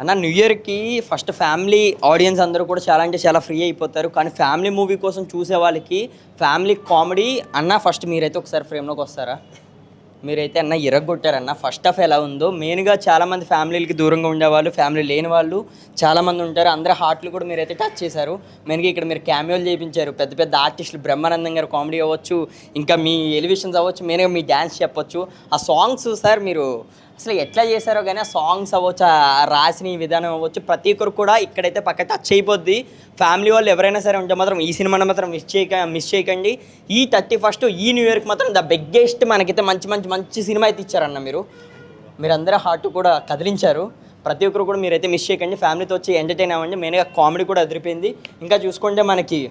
అన్న న్యూ ఇయర్కి first family audience అందరూ కూడా చాలా అంటే చాలా ఫ్రీ అయిపోతారు. కానీ ఫ్యామిలీ మూవీ కోసం చూసే వాళ్ళకి ఫ్యామిలీ కామెడీ అన్న ఫస్ట్ మీరైతే ఒకసారి ఫ్రేమ్లోకి వస్తారా? మీరైతే అన్న ఇరగొట్టారన్న. ఫస్ట్ హాఫ్ ఎలా ఉందో మెయిన్గా చాలామంది ఫ్యామిలీలకి దూరంగా ఉండేవాళ్ళు, ఫ్యామిలీ లేని వాళ్ళు చాలామంది ఉంటారు. అందరి హార్ట్లు కూడా మీరైతే టచ్ చేశారు. మెయిన్గా ఇక్కడ మీరు క్యామియోలు చేయించారు. పెద్ద పెద్ద ఆర్టిస్టులు బ్రహ్మానందం గారు కామెడీ అవ్వచ్చు, ఇంకా మీ ఎలివేషన్స్ అవ్వచ్చు, మెయిన్గా మీ డ్యాన్స్ చెప్పొచ్చు. ఆ సాంగ్స్ సార్ మీరు అసలు ఎట్లా చేశారో కానీ ఆ సాంగ్స్ అవ్వచ్చు, ఆ రాసిన విధానం అవ్వచ్చు, ప్రతి ఒక్కరు కూడా ఇక్కడైతే పక్క టచ్ అయిపోద్ది. ఫ్యామిలీ వాళ్ళు ఎవరైనా సరే ఉంటే మాత్రం ఈ సినిమాని మాత్రం మిస్ చేయకండి. ఈ 31st ఈ న్యూ ఇయర్కి మాత్రం ద బిగ్గెస్ట్ మనకైతే మంచి మంచి మంచి సినిమా అయితే ఇచ్చారన్న. మీరందరూ హార్ట్ కూడా కదిలించారు. ప్రతి ఒక్కరు కూడా మీరైతే మిస్ చేయకండి. ఫ్యామిలీతో వచ్చి ఎంటర్టైన్ అవ్వండి. మెయిన్గా కామెడీ కూడా అదిరిపోయింది. ఇంకా చూసుకుంటే మనకి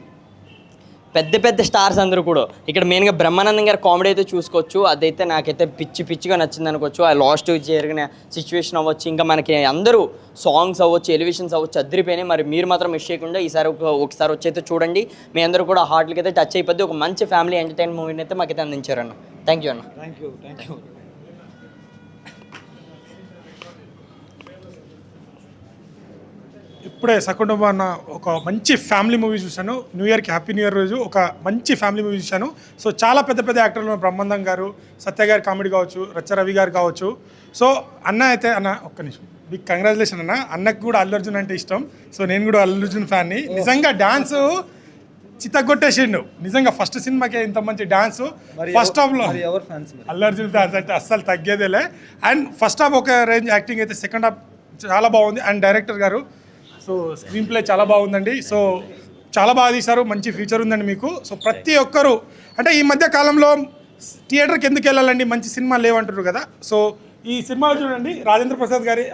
పెద్ద పెద్ద స్టార్స్ అందరూ కూడా ఇక్కడ మెయిన్గా బ్రహ్మానందం గారి కామెడీ అయితే చూసుకోవచ్చు. అదైతే నాకైతే పిచ్చిగా నచ్చింది అనుకోవచ్చు. ఆ లాస్ట్ జరిగిన సిచ్యువేషన్ అవ్వచ్చు, ఇంకా మనకి అందరూ సాంగ్స్ అవ్వచ్చు, ఎలివేషన్స్ అవ్వచ్చు, అదిరిపోయినాయి. మరి మీరు మాత్రం మిస్ చేయకుండా ఈసారి ఒకసారి వచ్చి అయితే చూడండి. మీ అందరూ కూడా హార్ట్లకి అయితే టచ్ అయిపోద్ది. ఒక మంచి ఫ్యామిలీ ఎంటర్టైన్ మూవీని అయితే మాకైతే అందించారన్న. థ్యాంక్ యూ అన్న. Thank you. ఇప్పుడే సకుటుంబం అన్న ఒక మంచి ఫ్యామిలీ మూవీ చూశాను. న్యూ ఇయర్కి హ్యాపీ న్యూ ఇయర్ రోజు ఒక మంచి ఫ్యామిలీ మూవీ చూశాను. సో చాలా పెద్ద పెద్ద యాక్టర్లు, బ్రహ్మానందం గారు, సత్య గారి కామెడీ కావచ్చు, రచ్చ రవి గారు కావచ్చు. సో అన్న అయితే అన్న ఒక్క నిమిషం, బిగ్ కంగ్రాచులేషన్ అన్న. అన్నకు కూడా అల్లు అర్జున్ అంటే ఇష్టం. సో నేను కూడా అల్లు అర్జున్ ఫ్యాన్ని. నిజంగా డాన్స్ చిత్తగొట్టేసిండు. నిజంగా ఫస్ట్ సినిమాకే ఇంత మంచి డాన్స్. ఫస్ట్ హాఫ్లో అల్లు అర్జున్ ఫ్యాన్స్ అంటే అస్సలు తగ్గేదేలే. అండ్ ఫస్ట్ హాఫ్ ఒక రేంజ్ యాక్టింగ్ అయితే, సెకండ్ హాఫ్ చాలా బాగుంది. అండ్ డైరెక్టర్ గారు సో స్క్రీన్ ప్లే చాలా బాగుందండి. సో చాలా బాగా తీశారు. మంచి ఫ్యూచర్ ఉందండి మీకు. సో ప్రతి ఒక్కరు అంటే ఈ మధ్య కాలంలో థియేటర్కి ఎందుకు వెళ్ళాలండి, మంచి సినిమా లేవంటారు కదా. సో ఈ సినిమాలో చూడండి, రాజేంద్ర ప్రసాద్ గారి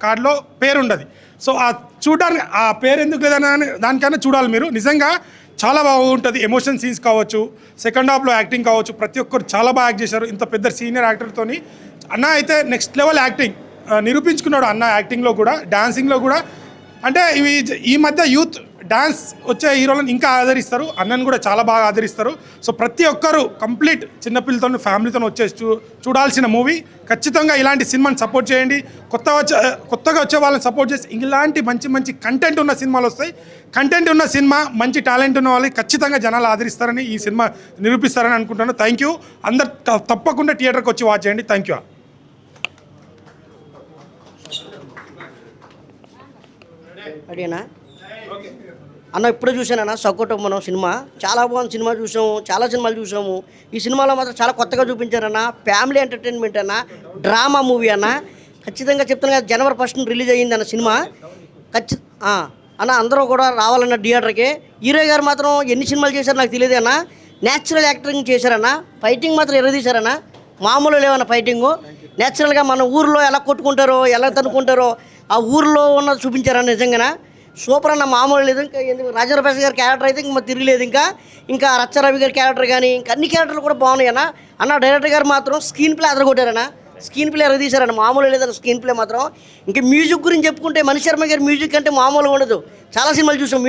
కార్డులో పేరు ఉండదు. సో ఆ చూడడానికి ఆ పేరు ఎందుకు లేదని దానికైనా చూడాలి మీరు. నిజంగా చాలా బాగుంటుంది. ఎమోషన్ సీన్స్ కావచ్చు, సెకండ్ హాఫ్లో యాక్టింగ్ కావచ్చు, ప్రతి ఒక్కరు చాలా బాగా యాక్ట్ చేశారు. ఇంత పెద్ద సీనియర్ యాక్టర్తోని అన్న అయితే నెక్స్ట్ లెవెల్ యాక్టింగ్ నిరూపించుకున్నాడు. అన్న యాక్టింగ్లో కూడా, డాన్సింగ్లో కూడా. అంటే ఈ మధ్య యూత్ డాన్స్ వచ్చే హీరోలను ఇంకా ఆదరిస్తారు. అన్నను కూడా చాలా బాగా ఆదరిస్తారు. సో ప్రతి ఒక్కరు కంప్లీట్ చిన్నపిల్లతో ఫ్యామిలీతో చూడాల్సిన మూవీ. ఖచ్చితంగా ఇలాంటి సినిమాని సపోర్ట్ చేయండి. కొత్తగా వచ్చే వాళ్ళని సపోర్ట్ చేసి ఇలాంటి మంచి మంచి కంటెంట్ ఉన్న సినిమాలు వస్తాయి. కంటెంట్ ఉన్న సినిమా, మంచి టాలెంట్ ఉన్న వాళ్ళకి ఖచ్చితంగా జనాలు ఆదరిస్తారని, ఈ సినిమా నిరూపిస్తారని అనుకుంటున్నాను. Thank you. అందరు తప్పకుండా థియేటర్కి వచ్చి వాచ్ చేయండి. Thank you. అడిగినా అన్న ఇప్పుడే చూసానన్న సకుటుంబం సినిమా. చాలా బాగుంది సినిమా. చూసాము, చాలా సినిమాలు చూసాము. ఈ సినిమాలో మాత్రం చాలా కొత్తగా చూపించారన్న. ఫ్యామిలీ ఎంటర్టైన్మెంట్ అన్న, డ్రామా మూవీ అన్న. ఖచ్చితంగా చెప్తాను కదా, January 1st రిలీజ్ అయ్యింది అన్న సినిమా. అన్న అందరూ కూడా రావాలన్న థియేటర్కి. హీరో గారు మాత్రం ఎన్ని సినిమాలు చేశారో నాకు తెలియదు అన్న. న్యాచురల్ యాక్టింగ్ చేశారన్న. ఫైటింగ్ మాత్రం ఎరదీశారన్న. మామూలు లేవన్న ఫైటింగు. న్యాచురల్గా మన ఊరిలో ఎలా కొట్టుకుంటారో, ఎలా తనుకుంటారో ఆ ఊరిలో ఉన్నది చూపించారన్న. నిజంగా సూపర్ అన్న, మామూలు లేదు. ఇంకా ఎందుకు రాజేంద్ర ప్రసాద్ గారి క్యారెక్టర్ అయితే ఇంకా తిరగలేదు. ఇంకా రచ్చ రవి గారి క్యారెక్టర్ కానీ ఇంకా అన్ని క్యారెక్టర్లు కూడా బాగున్నాయి అన్న. డైరెక్టర్ గారు మాత్రం స్క్రీన్ ప్లే అదరగొట్టారన్న. స్క్రీన్ ప్లే ఎరదీశారన్న. మామూలు లేదన్న స్క్రీన్ ప్లే మాత్రం. ఇంకా మ్యూజిక్ గురించి చెప్పుకుంటే మణిశర్మ గారి మ్యూజిక్ అంటే మామూలుగా ఉండదు. చాలా సినిమాలు చూసాం.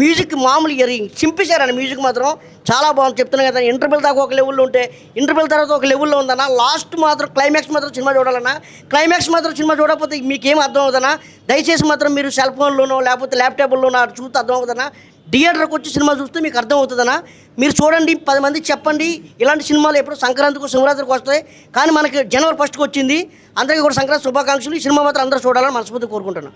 మ్యూజిక్ మామూలు చింపేశారన్న. మ్యూజిక్ మాత్రం చాలా బాగుంది. చెప్తున్నాను కదా, ఇంటర్వెల్ దాకా ఒక లెవెల్లో ఉంటే ఇంటర్వెల్ తర్వాత ఒక లెవెల్లో ఉందన్న. లాస్ట్ మాత్రం క్లైమాక్స్ మాత్రం సినిమా చూడాలన్నా. క్లైమాక్స్ మాత్రం సినిమా చూడకపోతే మీకేం అర్థం అవుతుందన్నా. దయచేసి మాత్రం మీరు సెల్ ఫోన్లోనో లేకపోతే ల్యాప్టాప్లోనో చూస్తే అర్థం అవుతుందన్నా. థియేటర్కి వచ్చి సినిమా చూస్తే మీకు అర్థం అవుతుందన్నా. మీరు చూడండి, 10 మందికి చెప్పండి. ఇలాంటి సినిమాలు ఎప్పుడు సంక్రాంతికి, శివరాత్రికి వస్తాయి. కానీ మనకి January 1st వచ్చింది. అందరికీ కూడా సంక్రాంతి శుభాకాంక్షలు. ఈ సినిమా మాత్రం అందరూ చూడాలని మనస్ఫూర్తిగా కోరుకుంటున్నాను.